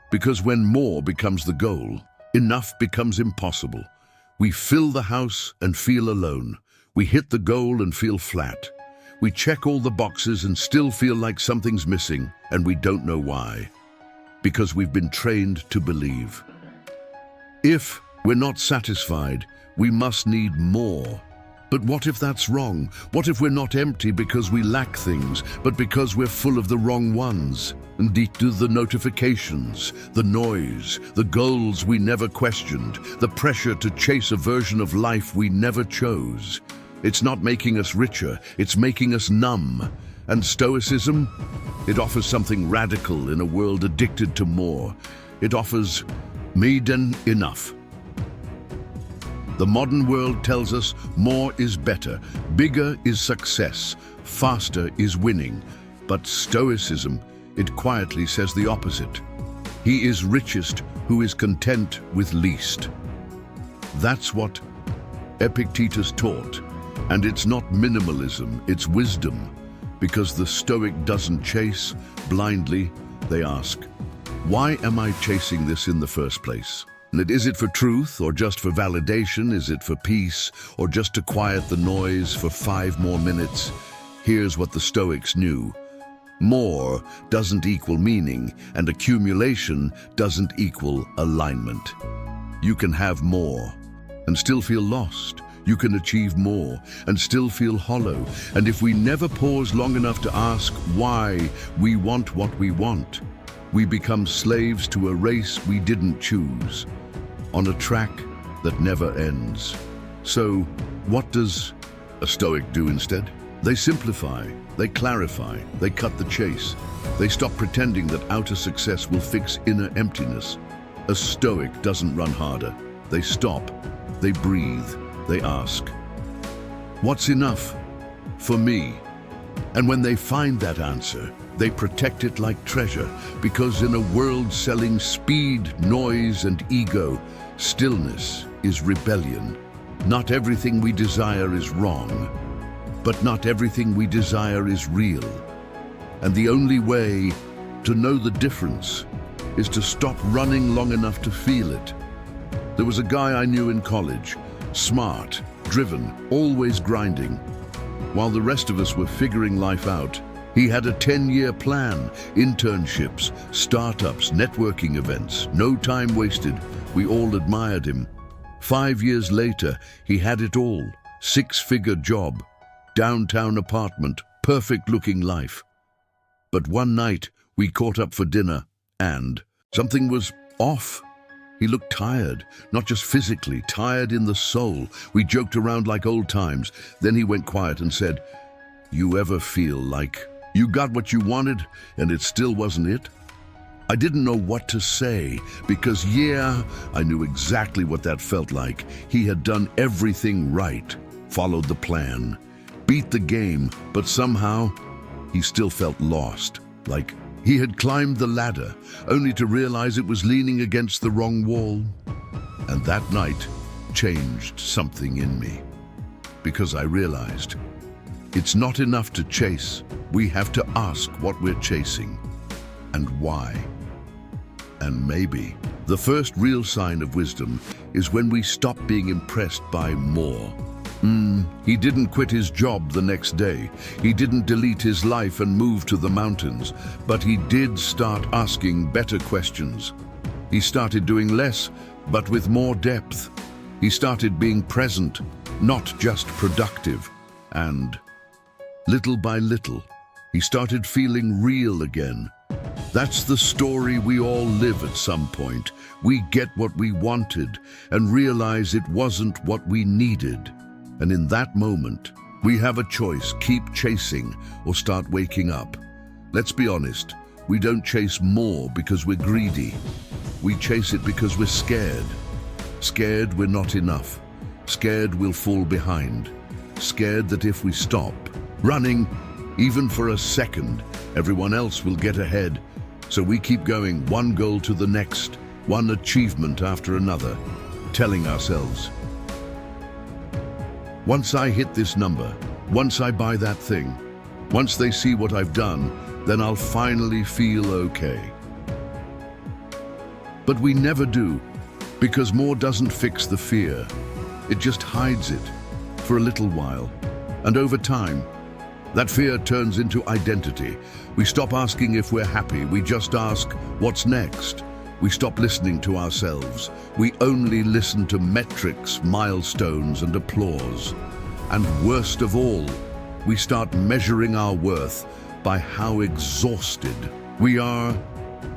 Because when more becomes the goal, enough becomes impossible. We fill the house and feel alone. We hit the goal and feel flat. We check all the boxes and still feel like something's missing, and we don't know why. Because we've been trained to believe. If we're not satisfied, we must need more. But what if that's wrong? What if we're not empty because we lack things, but because we're full of the wrong ones? And the notifications, the noise, the goals we never questioned, the pressure to chase a version of life we never chose. It's not making us richer, it's making us numb. And Stoicism? It offers something radical in a world addicted to more. It offers more than enough. The modern world tells us more is better, bigger is success, faster is winning. But Stoicism, it quietly says the opposite. He is richest who is content with least. That's what Epictetus taught. And it's not minimalism, it's wisdom. Because the Stoic doesn't chase blindly, they ask, why am I chasing this in the first place? And is it for truth or just for validation? Is it for peace or just to quiet the noise for 5 more minutes? Here's what the Stoics knew. More doesn't equal meaning, and accumulation doesn't equal alignment. You can have more and still feel lost. You can achieve more and still feel hollow. And if we never pause long enough to ask why we want what we want, We become slaves to a race we didn't choose, on a track that never ends. So, what does a Stoic do instead? They simplify, they clarify, they cut the chase. They stop pretending that outer success will fix inner emptiness. A Stoic doesn't run harder. They stop, they breathe, they ask, what's enough for me? And when they find that answer, they protect it like treasure, because in a world selling speed, noise, and ego, stillness is rebellion. Not everything we desire is wrong, but not everything we desire is real. And the only way to know the difference is to stop running long enough to feel it. There was a guy I knew in college, smart, driven, always grinding. While the rest of us were figuring life out, he had a 10-year plan, internships, startups, networking events, no time wasted. We all admired him. 5 years later, he had it all. 6-figure job, downtown apartment, perfect-looking life. But one night, we caught up for dinner, and something was off. He looked tired, not just physically, tired in the soul. We joked around like old times. Then he went quiet and said, "You ever feel like you got what you wanted and it still wasn't it?" I didn't know what to say because, yeah, I knew exactly what that felt like. He had done everything right, followed the plan, beat the game, but somehow he still felt lost, like he had climbed the ladder, only to realize it was leaning against the wrong wall. And that night changed something in me, because I realized it's not enough to chase. We have to ask what we're chasing and why. And maybe the first real sign of wisdom is when we stop being impressed by more. He didn't quit his job the next day. He didn't delete his life and move to the mountains, but he did start asking better questions. He started doing less, but with more depth. He started being present, not just productive. And little by little, he started feeling real again. That's the story we all live at some point. We get what we wanted and realize it wasn't what we needed. And in that moment, we have a choice: keep chasing or start waking up. Let's be honest, we don't chase more because we're greedy. We chase it because we're scared. Scared we're not enough. Scared we'll fall behind. Scared that if we stop running, even for a second, everyone else will get ahead. So we keep going, one goal to the next, one achievement after another, telling ourselves, once I hit this number, once I buy that thing, once they see what I've done, then I'll finally feel okay. But we never do, because more doesn't fix the fear. It just hides it for a little while. And over time, that fear turns into identity. We stop asking if we're happy, we just ask, what's next? We stop listening to ourselves. We only listen to metrics, milestones, and applause. And worst of all, we start measuring our worth by how exhausted we are.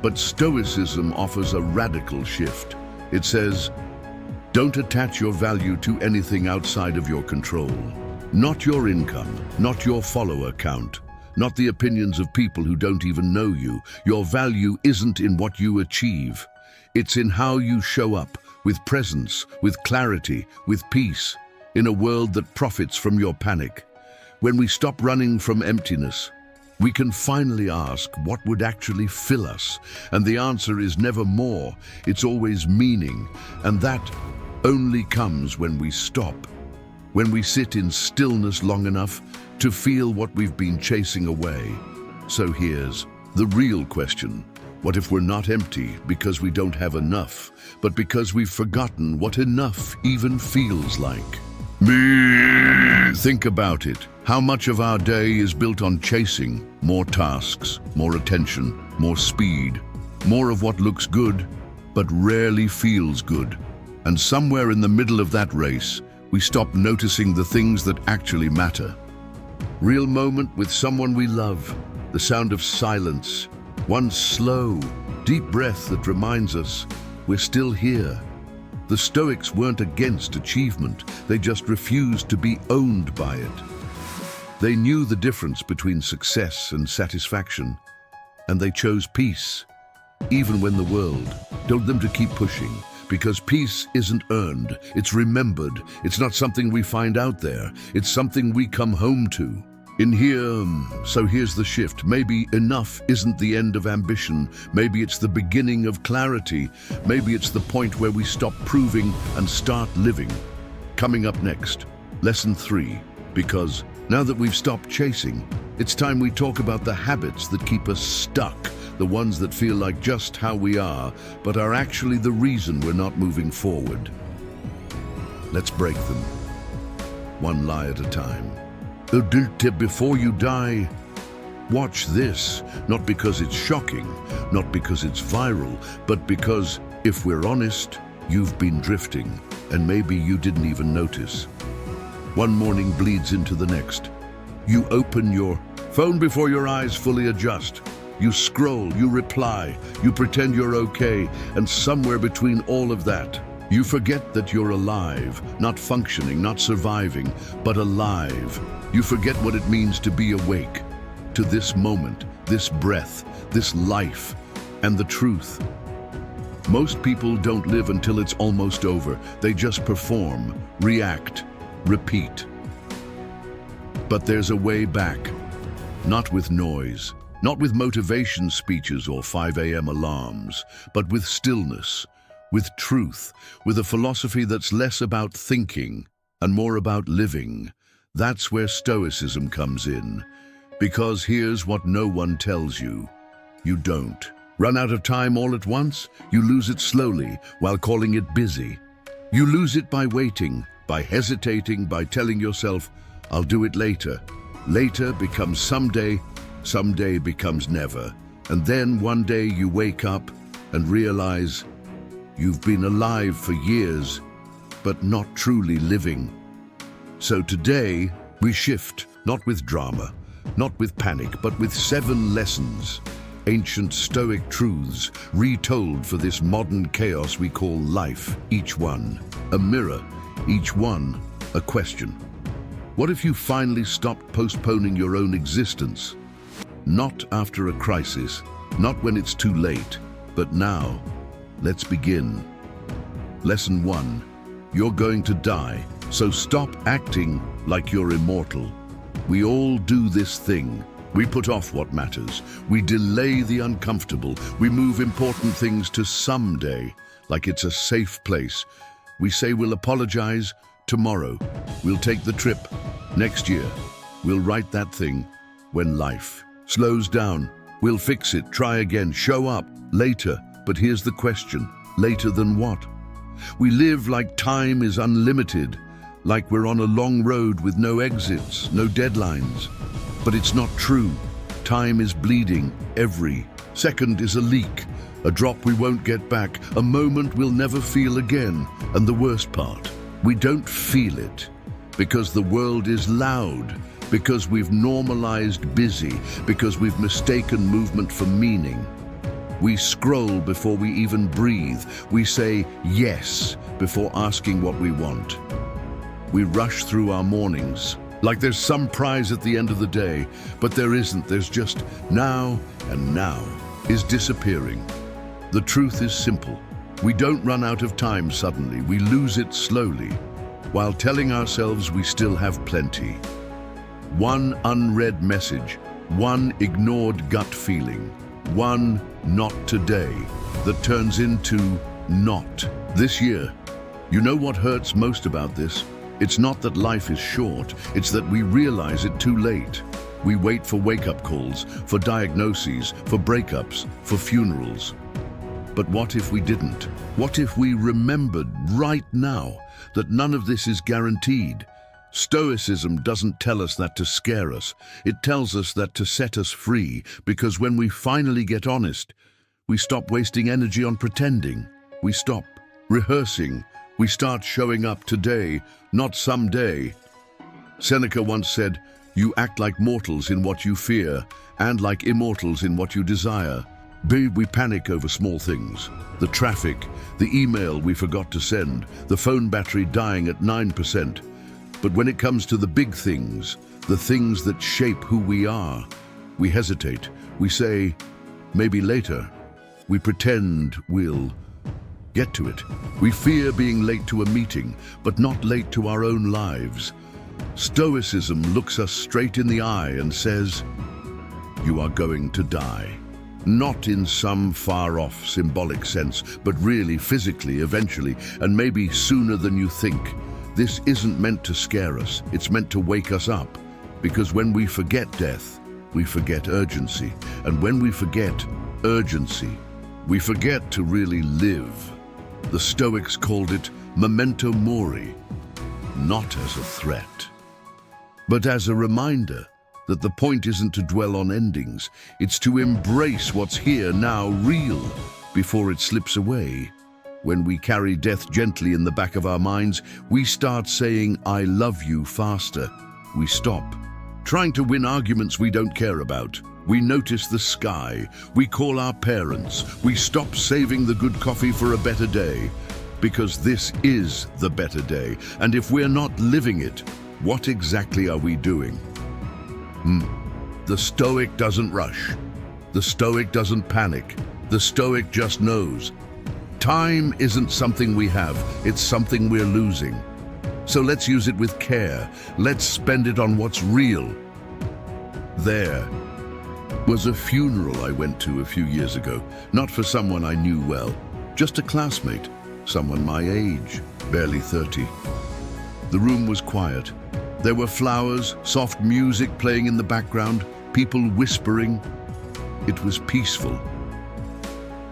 But Stoicism offers a radical shift. It says, don't attach your value to anything outside of your control. Not your income, not your follower count, not the opinions of people who don't even know you. Your value isn't in what you achieve. It's in how you show up, with presence, with clarity, with peace, in a world that profits from your panic. When we stop running from emptiness, we can finally ask what would actually fill us. And the answer is never more. It's always meaning. And that only comes when we stop. When we sit in stillness long enough to feel what we've been chasing away. So here's the real question. What if we're not empty because we don't have enough, but because we've forgotten what enough even feels like? Think about it. How much of our day is built on chasing? More tasks, more attention, more speed, more of what looks good, but rarely feels good. And somewhere in the middle of that race, we stop noticing the things that actually matter. Real moment with someone we love, the sound of silence, One slow, deep breath that reminds us we're still here. The Stoics weren't against achievement, they just refused to be owned by it. They knew the difference between success and satisfaction, and they chose peace, even when the world told them to keep pushing. Because peace isn't earned, it's remembered. It's not something we find out there, it's something we come home to. In here, so here's the shift. Maybe enough isn't the end of ambition. Maybe it's the beginning of clarity. Maybe it's the point where we stop proving and start living. Coming up next, lesson 3. Because now that we've stopped chasing, it's time we talk about the habits that keep us stuck. The ones that feel like just how we are, but are actually the reason we're not moving forward. Let's break them, one lie at a time. Before you die, watch this, not because it's shocking, not because it's viral, but because, if we're honest, you've been drifting, and maybe you didn't even notice. One morning bleeds into the next. You open your phone before your eyes fully adjust. You scroll, you reply, you pretend you're okay, and somewhere between all of that, you forget that you're alive, not functioning, not surviving, but alive. You forget what it means to be awake, to this moment, this breath, this life, and the truth. Most people don't live until it's almost over. They just perform, react, repeat. But there's a way back, not with noise. Not with motivation speeches or 5 a.m. alarms, but with stillness, with truth, with a philosophy that's less about thinking and more about living. That's where Stoicism comes in. Because here's what no one tells you. You don't run out of time all at once. You lose it slowly while calling it busy. You lose it by waiting, by hesitating, by telling yourself, I'll do it later. Later becomes someday. Someday becomes never, and then one day you wake up and realize you've been alive for years, but not truly living. So today, we shift, not with drama, not with panic, but with 7 lessons, ancient Stoic truths retold for this modern chaos we call life, each one a mirror, each one a question. What if you finally stopped postponing your own existence? Not after a crisis, not when it's too late, but now. Let's begin. Lesson 1. You're going to die, so stop acting like you're immortal. We all do this thing. We put off what matters. We delay the uncomfortable. We move important things to someday, like it's a safe place. We say we'll apologize tomorrow. We'll take the trip next year. We'll write that thing when life slows down. We'll fix it, try again, show up later. But here's the question, later than what? We live like time is unlimited, like we're on a long road with no exits, no deadlines. But it's not true. Time is bleeding. Every second is a leak, a drop we won't get back, a moment we'll never feel again. And the worst part, we don't feel it because the world is loud, because we've normalized busy, because we've mistaken movement for meaning. We scroll before we even breathe. We say yes before asking what we want. We rush through our mornings like there's some prize at the end of the day, but there isn't. There's just now, and now is disappearing. The truth is simple. We don't run out of time suddenly. We lose it slowly, while telling ourselves we still have plenty. One unread message, one ignored gut feeling, one not today that turns into not this year. You know what hurts most about this? It's not that life is short, it's that we realize it too late. We wait for wake-up calls, for diagnoses, for breakups, for funerals. But what if we didn't? What if we remembered right now that none of this is guaranteed? Stoicism doesn't tell us that to scare us. It tells us that to set us free, because when we finally get honest, we stop wasting energy on pretending. We stop rehearsing. We start showing up today, not someday. Seneca once said, "You act like mortals in what you fear, and like immortals in what you desire." We panic over small things. The traffic, the email we forgot to send, the phone battery dying at 9%. But when it comes to the big things, the things that shape who we are, we hesitate. We say, maybe later. We pretend we'll get to it. We fear being late to a meeting, but not late to our own lives. Stoicism looks us straight in the eye and says, you are going to die. Not in some far-off symbolic sense, but really physically, eventually, and maybe sooner than you think. This isn't meant to scare us, it's meant to wake us up. Because when we forget death, we forget urgency. And when we forget urgency, we forget to really live. The Stoics called it memento mori, not as a threat, but as a reminder that the point isn't to dwell on endings, it's to embrace what's here now, real, before it slips away. When we carry death gently in the back of our minds, we start saying, I love you faster. We stop trying to win arguments we don't care about. We notice the sky. We call our parents. We stop saving the good coffee for a better day. Because this is the better day. And if we're not living it, what exactly are we doing? The Stoic doesn't rush. The Stoic doesn't panic. The Stoic just knows. Time isn't something we have, it's something we're losing. So let's use it with care. Let's spend it on what's real. There was a funeral I went to a few years ago, not for someone I knew well, just a classmate, someone my age, barely 30. The room was quiet. There were flowers, soft music playing in the background, people whispering. It was peaceful.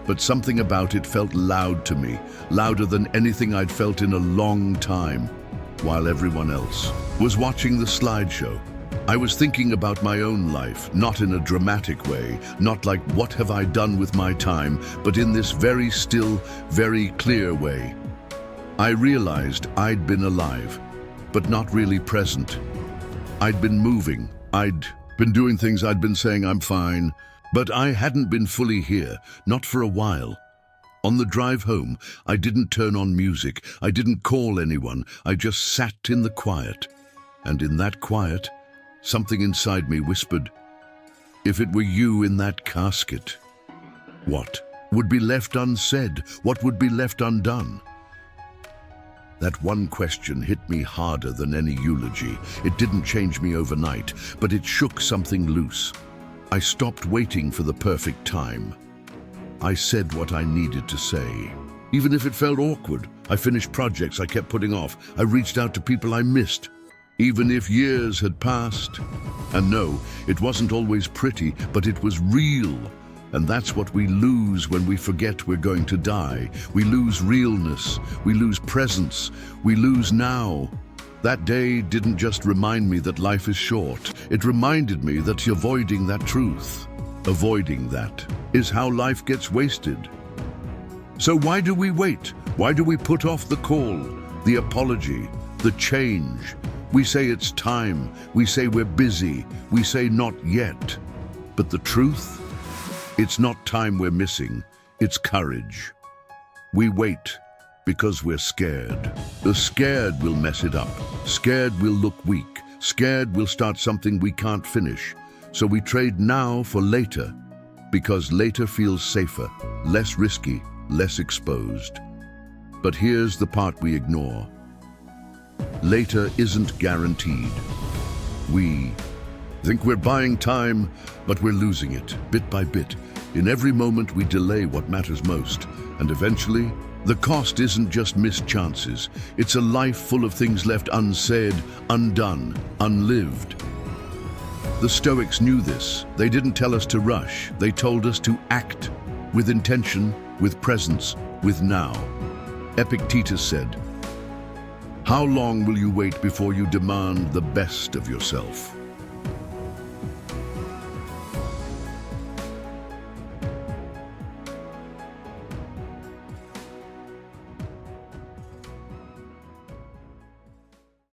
But something about it felt loud to me, louder than anything I'd felt in a long time, while everyone else was watching the slideshow. I was thinking about my own life, not in a dramatic way, not like what have I done with my time, but in this very still, very clear way. I realized I'd been alive, but not really present. I'd been moving, I'd been doing things, I'd been saying I'm fine, but I hadn't been fully here, not for a while. On the drive home, I didn't turn on music, I didn't call anyone, I just sat in the quiet. And in that quiet, something inside me whispered, if it were you in that casket, what would be left unsaid? What would be left undone? That one question hit me harder than any eulogy. It didn't change me overnight, but it shook something loose. I stopped waiting for the perfect time. I said what I needed to say. Even if it felt awkward, I finished projects I kept putting off. I reached out to people I missed, even if years had passed. And no, it wasn't always pretty, but it was real. And that's what we lose when we forget we're going to die. We lose realness, we lose presence, we lose now. That day didn't just remind me that life is short. It reminded me that avoiding that truth, avoiding that, is how life gets wasted. So why do we wait? Why do we put off the call, the apology, the change? We say it's time, we say we're busy, we say not yet. But the truth? It's not time we're missing, it's courage. We wait because we're scared. The scared we'll mess it up. Scared we'll look weak. Scared we'll start something we can't finish. So we trade now for later, because later feels safer, less risky, less exposed. But here's the part we ignore. Later isn't guaranteed. We think we're buying time, but we're losing it, bit by bit. In every moment we delay what matters most, and eventually, the cost isn't just missed chances. It's a life full of things left unsaid, undone, unlived. The Stoics knew this. They didn't tell us to rush. They told us to act with intention, with presence, with now. Epictetus said, "How long will you wait before you demand the best of yourself?"